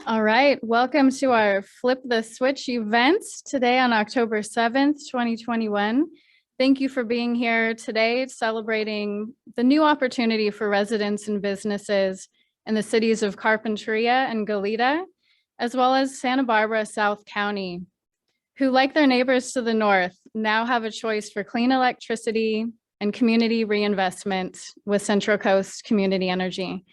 All right, welcome to our Flip the Switch event today on October 7th, 2021. Thank you for being here today celebrating the new opportunity for residents and businesses in the cities of Carpinteria and Goleta, as well as Santa Barbara, South County, who, like their neighbors to the north, now have a choice for clean electricity and community reinvestment with Central Coast Community Energy.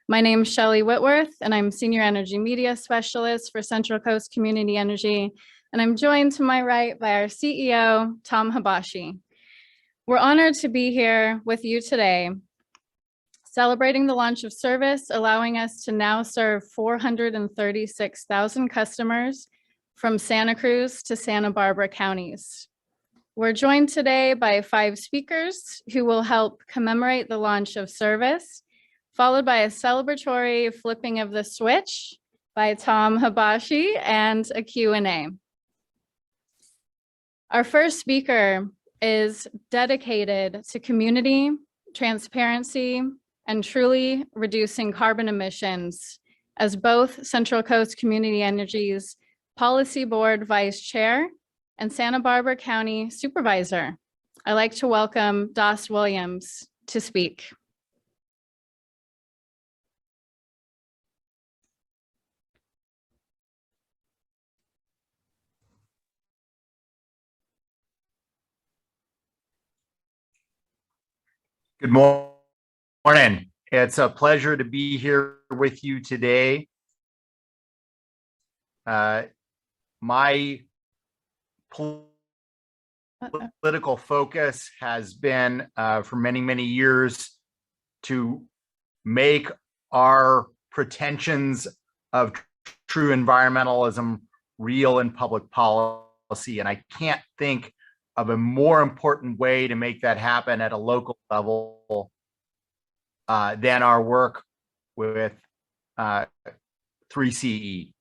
My name is Shelley Whitworth, and I'm Senior Energy Media Specialist for Central Coast Community Energy, and I'm joined to my right by our CEO, Tom Habashi. We're honored to be here with you today, celebrating the launch of service, allowing us to now serve 436,000 customers from Santa Cruz to Santa Barbara counties. We're joined today by 5 speakers who will help commemorate the launch of service, followed by a celebratory flipping of the switch by Tom Habashi and a Q&A. Our first speaker is dedicated to community, transparency, and truly reducing carbon emissions as both Central Coast Community Energy's Policy Board Vice Chair and Santa Barbara County Supervisor. I'd like to welcome Doss Williams to speak. Good morning. It's a pleasure to be here with you today. My political focus has been for many, many years to make our pretensions of true environmentalism real in public policy. And I can't think of a more important way to make that happen at a local level than our work with 3CE.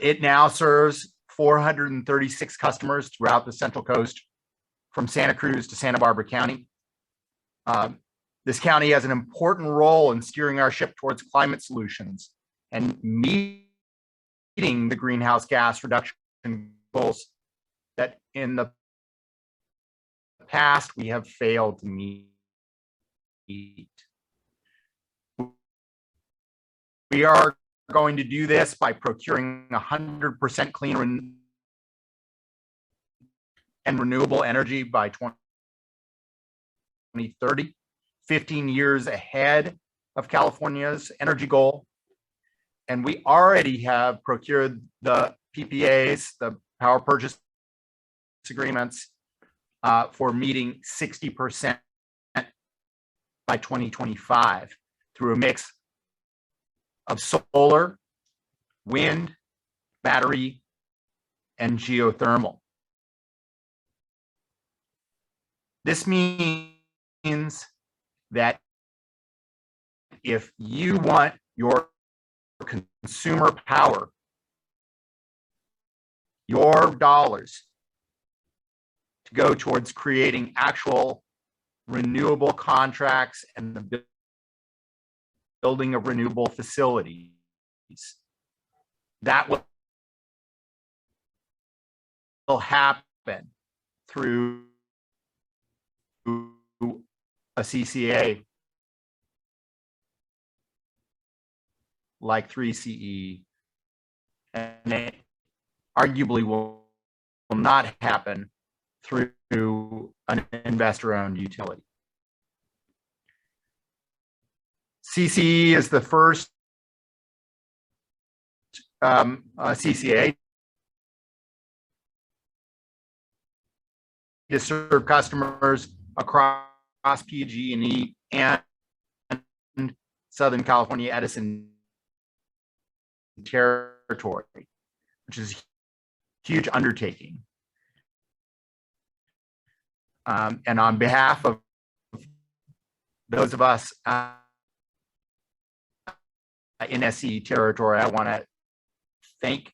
It now serves 436 customers throughout the Central Coast, from Santa Cruz to Santa Barbara County. This county has an important role in steering our ship towards climate solutions and meeting the greenhouse gas reduction goals that in the past we have failed to meet. We are going to do this by procuring 100% clean and renewable energy by 2030, 15 years ahead of California's energy goal. And we already have procured the PPAs, the power purchase agreements, for meeting 60% by 2025 through a mix of solar, wind, battery, and geothermal. This means that if you want your consumer power, your dollars, to go towards creating actual renewable contracts and the building of renewable facilities, that will happen through a CCA like 3CE, and it arguably will not happen through an investor-owned utility. CCE is the first CCA to serve customers across PG&E and Southern California Edison territory, which is a huge undertaking. And on behalf of those of us in SCE territory, I want to thank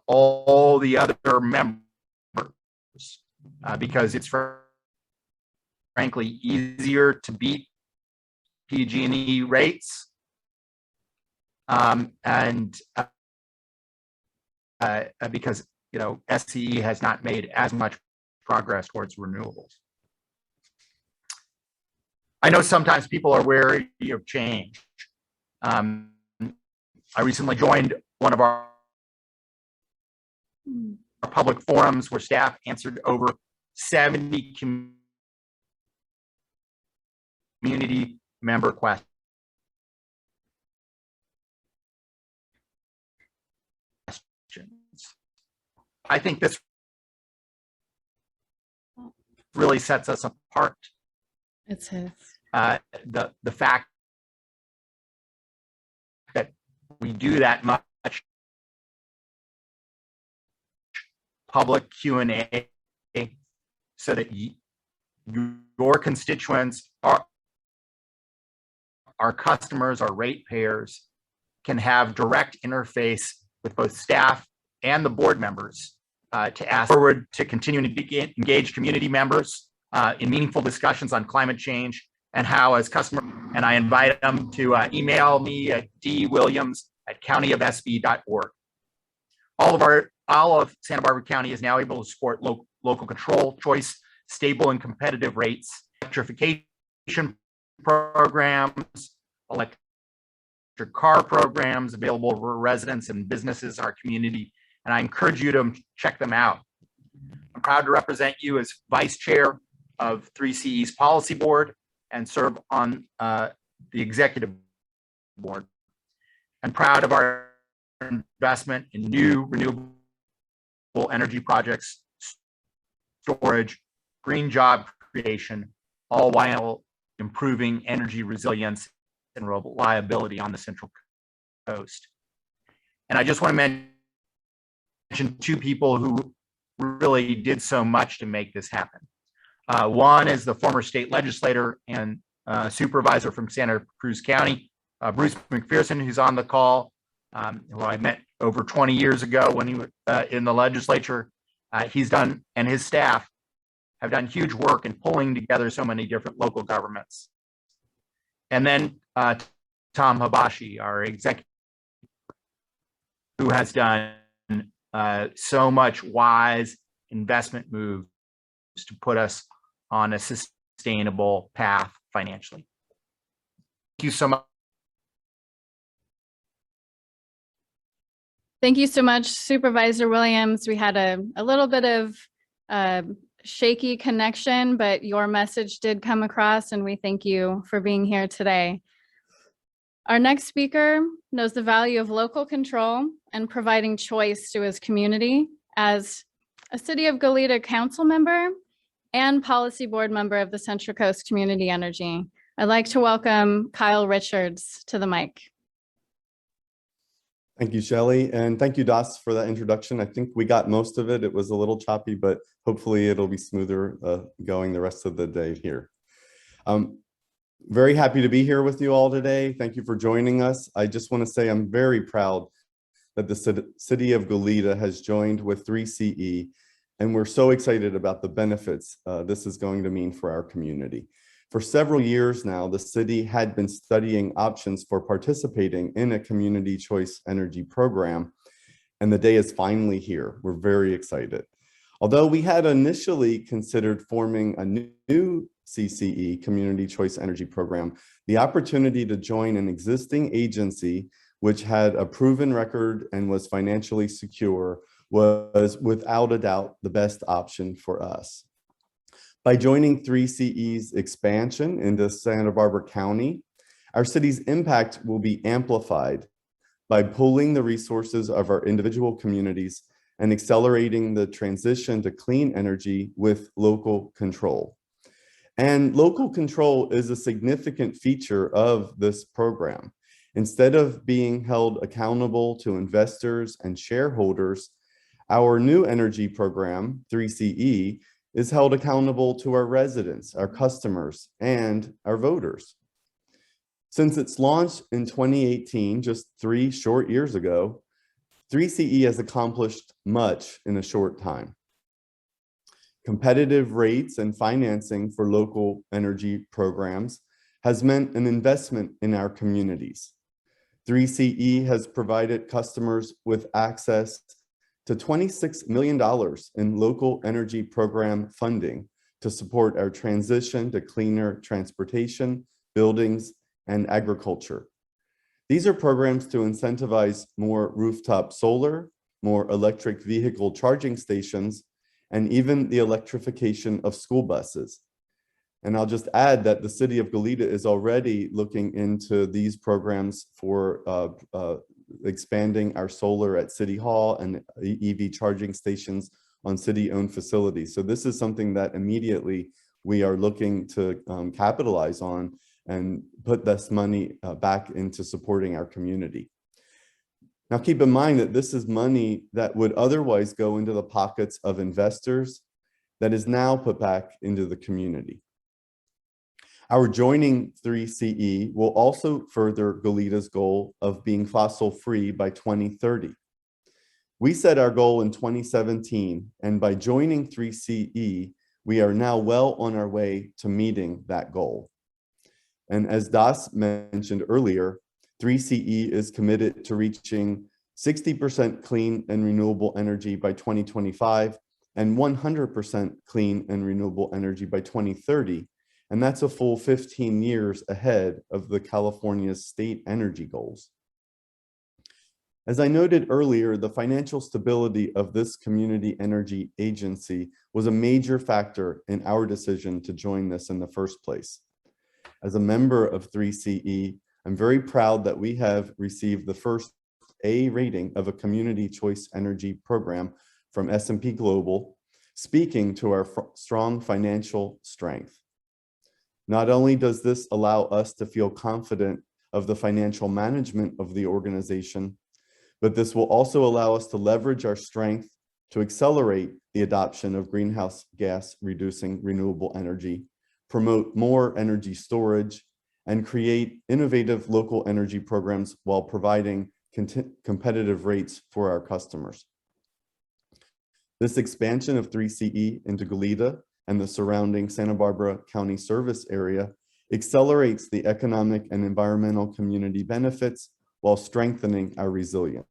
all the other members because it's frankly easier to beat PG&E rates and because SCE has not made as much progress towards renewables. I know sometimes people are wary of change. I recently joined one of our public forums where staff answered over 70 community member questions. I think this really sets us apart. It's his. The fact that we do that much public Q&A so that your constituents, our customers, our ratepayers can have direct interface with both staff and the board members to ask forward to continuing to engage community members in meaningful discussions on climate change and how as customer, and I invite them to email me at dwilliams@countyofsb.org. All of Santa Barbara County is now able to support local control, choice, stable and competitive rates, electrification programs, electric car programs available for residents and businesses in our community. And I encourage you to check them out. I'm proud to represent you as vice chair of 3CE's policy board and serve on the executive board. I'm proud of our investment in new renewable energy projects, storage, green job creation, all while improving energy resilience and reliability on the Central Coast. And I just want to mention two people who really did so much to make this happen. One is the former state legislator and supervisor from Santa Cruz County, Bruce McPherson, who's on the call, who I met over 20 years ago when he was in the legislature. He's done, and his staff have done huge work in pulling together so many different local governments. And then Tom Habashi, our executive, who has done so much wise investment moves to put us on a sustainable path financially. Thank you so much. Thank you so much, Supervisor Williams. We had a little bit of shaky connection, but your message did come across, and we thank you for being here today. Our next speaker knows the value of local control and providing choice to his community as a City of Goleta council member and policy board member of the Central Coast Community Energy. I'd like to welcome Kyle Richards to the mic. Thank you, Shelley, and thank you, Das, for that introduction. I think we got most of it. It was a little choppy, but hopefully it'll be smoother going the rest of the day here. Very happy to be here with you all today. Thank you for joining us. I just want to say I'm very proud that the City of Goleta has joined with 3CE, and we're so excited about the benefits this is going to mean for our community. For several years now, the city had been studying options for participating in a community choice energy program, and the day is finally here. We're very excited. Although we had initially considered forming a new CCE, Community Choice Energy Program, the opportunity to join an existing agency which had a proven record and was financially secure was without a doubt the best option for us. By joining 3CE's expansion into Santa Barbara County, our city's impact will be amplified by pooling the resources of our individual communities and accelerating the transition to clean energy with local control. And local control is a significant feature of this program. Instead of being held accountable to investors and shareholders, our new energy program, 3CE, is held accountable to our residents, our customers, and our voters. Since its launch in 2018, just 3 short years ago, 3CE has accomplished much in a short time. Competitive rates and financing for local energy programs has meant an investment in our communities. 3CE has provided customers with access to $26 million in local energy program funding to support our transition to cleaner transportation, buildings, and agriculture. These are programs to incentivize more rooftop solar, more electric vehicle charging stations, and even the electrification of school buses. And I'll just add that the city of Goleta is already looking into these programs for expanding our solar at City Hall and EV charging stations on city-owned facilities. So this is something that immediately we are looking to capitalize on and put this money back into supporting our community. Now, keep in mind that this is money that would otherwise go into the pockets of investors that is now put back into the community. Our joining 3CE will also further Goleta's goal of being fossil-free by 2030. We set our goal in 2017, and by joining 3CE, we are now well on our way to meeting that goal. And as Das mentioned earlier, 3CE is committed to reaching 60% clean and renewable energy by 2025 and 100% clean and renewable energy by 2030. And that's a full 15 years ahead of the California's state energy goals. As I noted earlier, the financial stability of this community energy agency was a major factor in our decision to join this in the first place. As a member of 3CE, I'm very proud that we have received the first A rating of a community choice energy program from S&P Global, speaking to our strong financial strength. Not only does this allow us to feel confident of the financial management of the organization, but this will also allow us to leverage our strength to accelerate the adoption of greenhouse gas reducing renewable energy, promote more energy storage, and create innovative local energy programs while providing competitive rates for our customers. This expansion of 3CE into Goleta and the surrounding Santa Barbara County service area accelerates the economic and environmental community benefits while strengthening our resilience.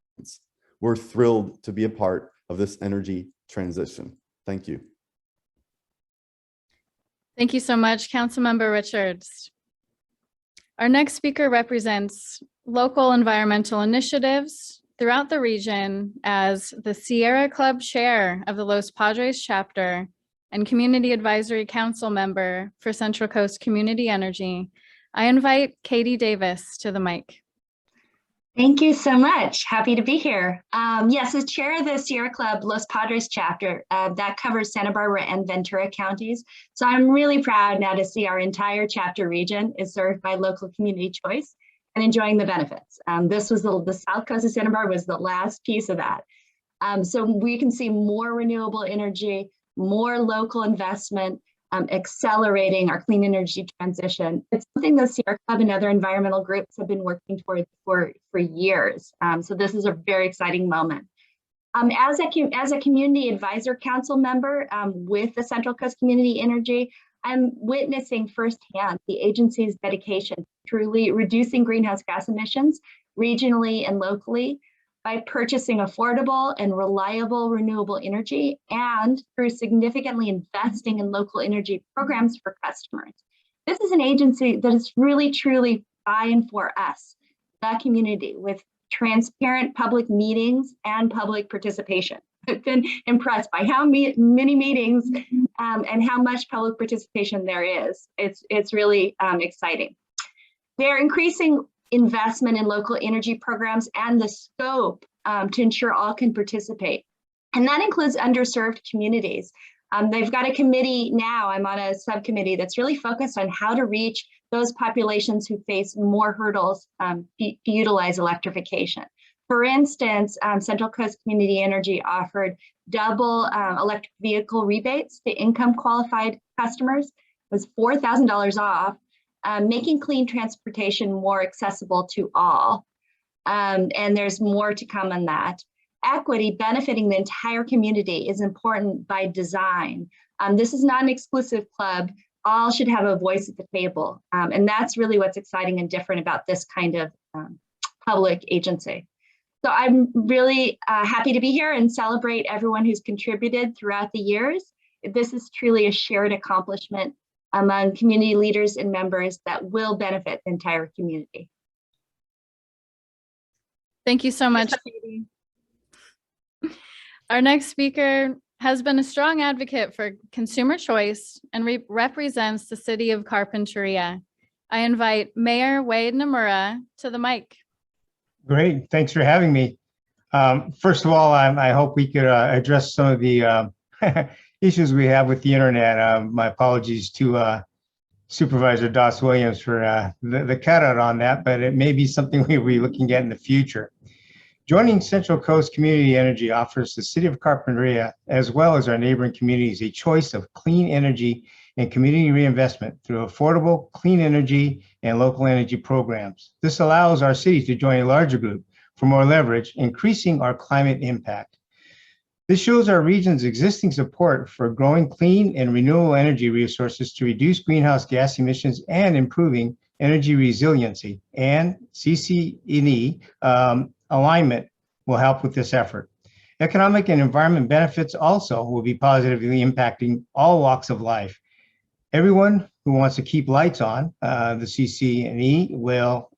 We're thrilled to be a part of this energy transition. Thank you. Thank you so much, Councilmember Richards. Our next speaker represents local environmental initiatives throughout the region as the Sierra Club Chair of the Los Padres chapter and Community Advisory Council member for Central Coast Community Energy. I invite Katie Davis to the mic. Thank you so much. Happy to be here. Yes, as chair of the Sierra Club Los Padres chapter, that covers Santa Barbara and Ventura counties. So I'm really proud now to see our entire chapter region is served by local community choice and enjoying the benefits. This was the South Coast of Santa Barbara was the last piece of that. So we can see more renewable energy, more local investment, accelerating our clean energy transition. It's something the Sierra Club and other environmental groups have been working towards for years. So this is a very exciting moment. As a community advisor council member with the Central Coast Community Energy, I'm witnessing firsthand the agency's dedication to truly reducing greenhouse gas emissions regionally and locally by purchasing affordable and reliable renewable energy and through significantly investing in local energy programs for customers. This is an agency that is really truly by and for us, the community, with transparent public meetings and public participation. I've been impressed by how many meetings and how much public participation there is. It's really exciting. They're increasing investment in local energy programs and the scope to ensure all can participate. And that includes underserved communities. They've got a committee now, I'm on a subcommittee that's really focused on how to reach those populations who face more hurdles to utilize electrification. For instance, Central Coast Community Energy offered double electric vehicle rebates to income qualified customers. It was $4,000 off. Making clean transportation more accessible to all. And there's more to come on that. Equity benefiting the entire community is important by design. This is not an exclusive club. All should have a voice at the table. And that's really what's exciting and different about this kind of public agency. So I'm really happy to be here and celebrate everyone who's contributed throughout the years. This is truly a shared accomplishment among community leaders and members that will benefit the entire community. Thank you so much, Katie. Our next speaker has been a strong advocate for consumer choice and represents the city of Carpinteria. I invite Mayor Wade Nomura to the mic. Great, thanks for having me. First of all, I hope we could address some of the issues we have with the internet. My apologies to Supervisor Doss Williams for the cutout on that, but it may be something we'll be looking at in the future. Joining Central Coast Community Energy offers the city of Carpinteria, as well as our neighboring communities, a choice of clean energy and community reinvestment through affordable, clean energy and local energy programs. This allows our city to join a larger group for more leverage, increasing our climate impact. This shows our region's existing support for growing clean and renewable energy resources to reduce greenhouse gas emissions and improving energy resiliency, and CC&E alignment will help with this effort. Economic and environment benefits also will be positively impacting all walks of life. Everyone who wants to keep lights on, the CC&E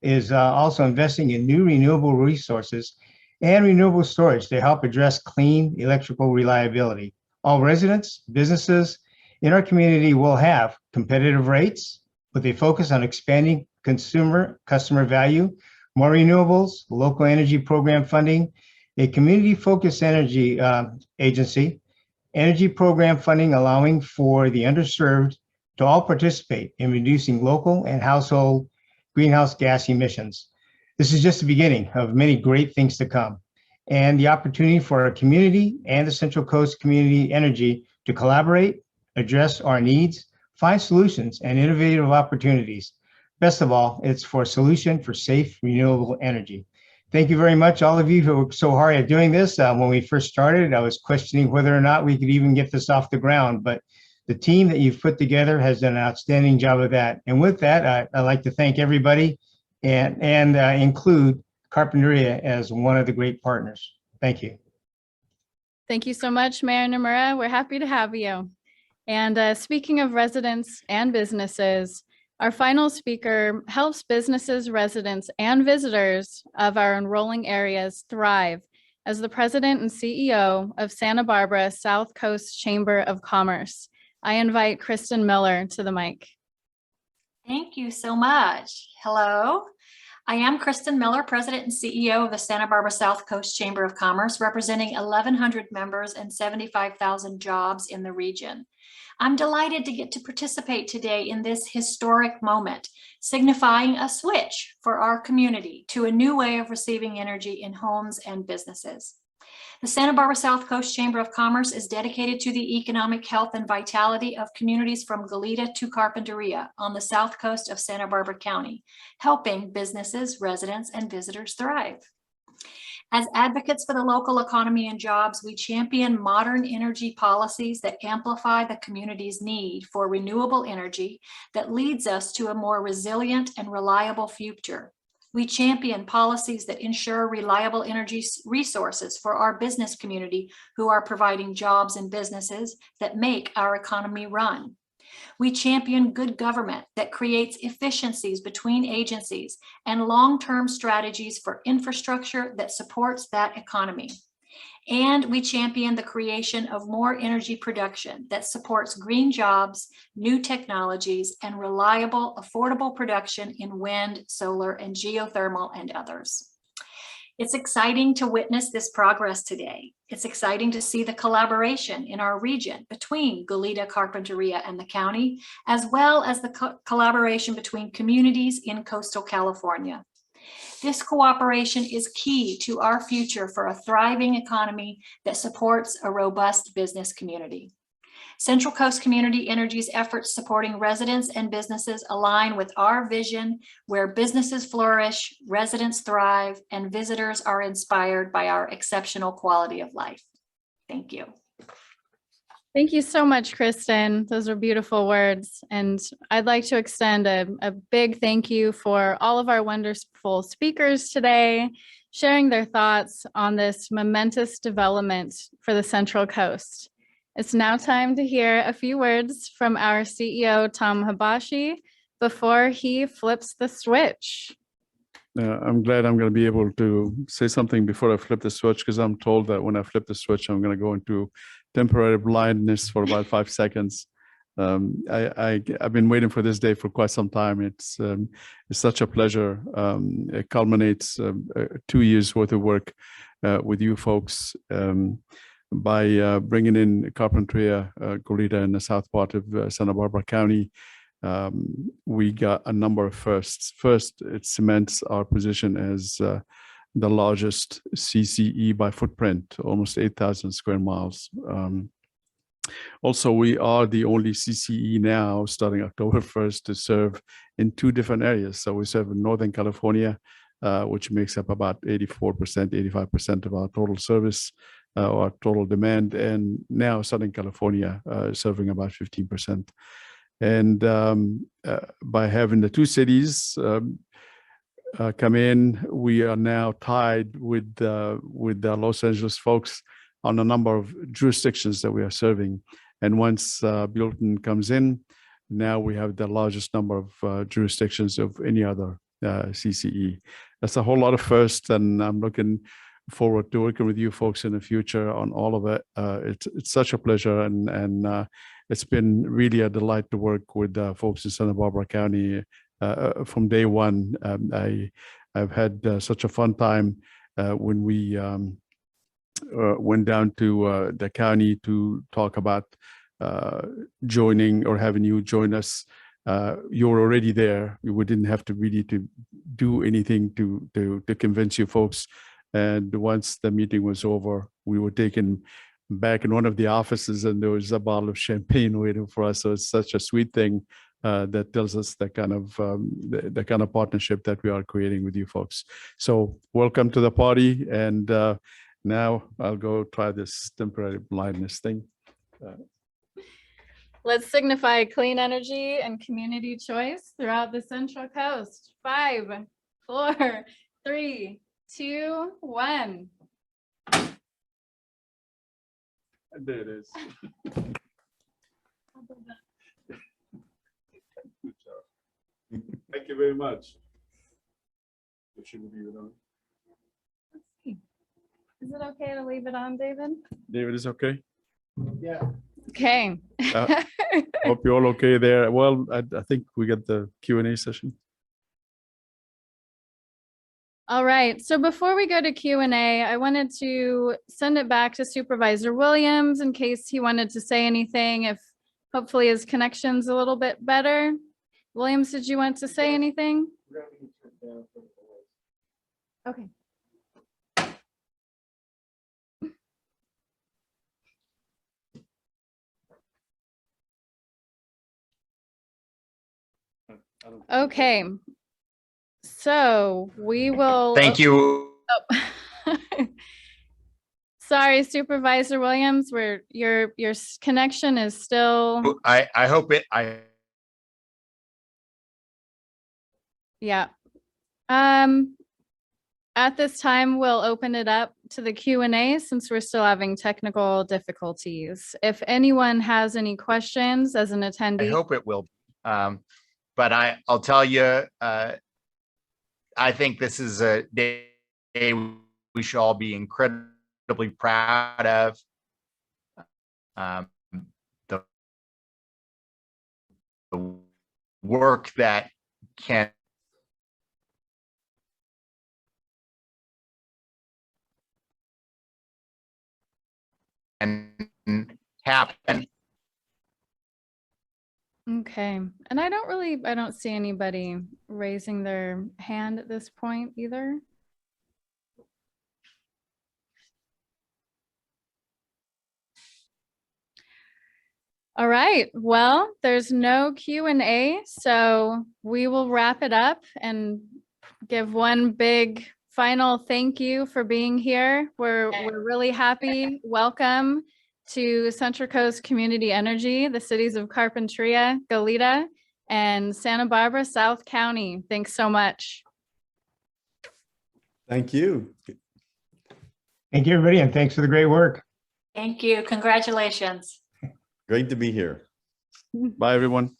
is also investing in new renewable resources and renewable storage to help address clean electrical reliability. All residents, businesses in our community will have competitive rates with a focus on expanding customer value, more renewables, local energy program funding, a community-focused energy agency, energy program funding allowing for the underserved to all participate in reducing local and household greenhouse gas emissions. This is just the beginning of many great things to come, and the opportunity for our community and the Central Coast Community Energy to collaborate, address our needs, find solutions and innovative opportunities. Best of all, it's for a solution for safe, renewable energy. Thank you very much, all of you who worked so hard at doing this. When we first started, I was questioning whether or not we could even get this off the ground, but the team that you've put together has done an outstanding job of that. And with that, I'd like to thank everybody and include Carpinteria as one of the great partners. Thank you. Thank you so much, Mayor Nomura. We're happy to have you. And speaking of residents and businesses, our final speaker helps businesses, residents, and visitors of our enrolling areas thrive as the president and CEO of Santa Barbara South Coast Chamber of Commerce. I invite Kristen Miller to the mic. Thank you so much. Hello, I am Kristen Miller, President and CEO of the Santa Barbara South Coast Chamber of Commerce, representing 1,100 members and 75,000 jobs in the region. I'm delighted to get to participate today in this historic moment, signifying a switch for our community to a new way of receiving energy in homes and businesses. The Santa Barbara South Coast Chamber of Commerce is dedicated to the economic health and vitality of communities from Goleta to Carpinteria on the south coast of Santa Barbara County, helping businesses, residents, and visitors thrive. As advocates for the local economy and jobs, we champion modern energy policies that amplify the community's need for renewable energy that leads us to a more resilient and reliable future. We champion policies that ensure reliable energy resources for our business community who are providing jobs and businesses that make our economy run. We champion good government that creates efficiencies between agencies and long-term strategies for infrastructure that supports that economy. And we champion the creation of more energy production that supports green jobs, new technologies, and reliable, affordable production in wind, solar, and geothermal, and others. It's exciting to witness this progress today. It's exciting to see the collaboration in our region between Goleta, Carpinteria, and the county, as well as the collaboration between communities in coastal California. This cooperation is key to our future for a thriving economy that supports a robust business community. Central Coast Community Energy's efforts supporting residents and businesses align with our vision where businesses flourish, residents thrive, and visitors are inspired by our exceptional quality of life. Thank you. Thank you so much, Kristen. Those are beautiful words. And I'd like to extend a big thank you for all of our wonderful speakers today, sharing their thoughts on this momentous development for the Central Coast. It's now time to hear a few words from our CEO, Tom Habashi, before he flips the switch. I'm glad I'm going to be able to say something before I flip the switch, because I'm told that when I flip the switch, I'm going to go into temporary blindness for about 5 seconds. I've been waiting for this day for quite some time. It's such a pleasure. It culminates 2 years worth of work with you folks by bringing in Carpinteria, Goleta in the south part of Santa Barbara County. We got a number of firsts. First, it cements our position as the largest CCE by footprint, almost 8,000 square miles. Also, we are the only CCE now, starting October 1st, to serve in 2 different areas. So we serve in Northern California, which makes up about 84%, 85% of our total service, or total demand, and now Southern California, serving about 15%. And by having the 2 cities come in, we are now tied with the Los Angeles folks on a number of jurisdictions that we are serving. And once Buellton comes in, now we have the largest number of jurisdictions of any other CCE. That's a whole lot of firsts, and I'm looking forward to working with you folks in the future on all of it. It's such a pleasure, and it's been really a delight to work with folks in Santa Barbara County from day one. I've had such a fun time when we went down to the county to talk about joining or having you join us. You were already there. We didn't have to really to do anything to convince you folks. And once the meeting was over, we were taken back in one of the offices, and there was a bottle of champagne waiting for us. So it's such a sweet thing that tells us the kind of partnership that we are creating with you folks. So welcome to the party. And now I'll go try this temporary blindness thing. Let's signify clean energy and community choice throughout the Central Coast. 5, 4, 3, 2, 1. There it is. Thank you very much. It shouldn't be on. Let's see. Is it okay to leave it on, David? David is okay. Yeah. Okay. Hope you're all okay there. Well, I think we got the Q&A session. All right. So before we go to Q&A, I wanted to send it back to Supervisor Williams in case he wanted to say anything, if hopefully his connection's a little bit better. Williams, did you want to say anything? Okay. Okay. So we will. Thank you. Oh. Sorry, Supervisor Williams, your connection is still. I hope it. Yeah. At this time, we'll open it up to the Q&A since we're still having technical difficulties. If anyone has any questions as an attendee. I hope it will. But I'll tell you, I think this is a day we should all be incredibly proud of. The work that can happen. Okay, and I don't see anybody raising their hand at this point either. All right, well, there's no Q&A, so we will wrap it up and give one big final thank you for being here. We're really happy. Welcome to Central Coast Community Energy, the cities of Carpinteria, Goleta, and Santa Barbara, South County. Thanks so much. Thank you. Thank you, everybody, and thanks for the great work. Thank you. Congratulations. Great to be here. Bye, everyone.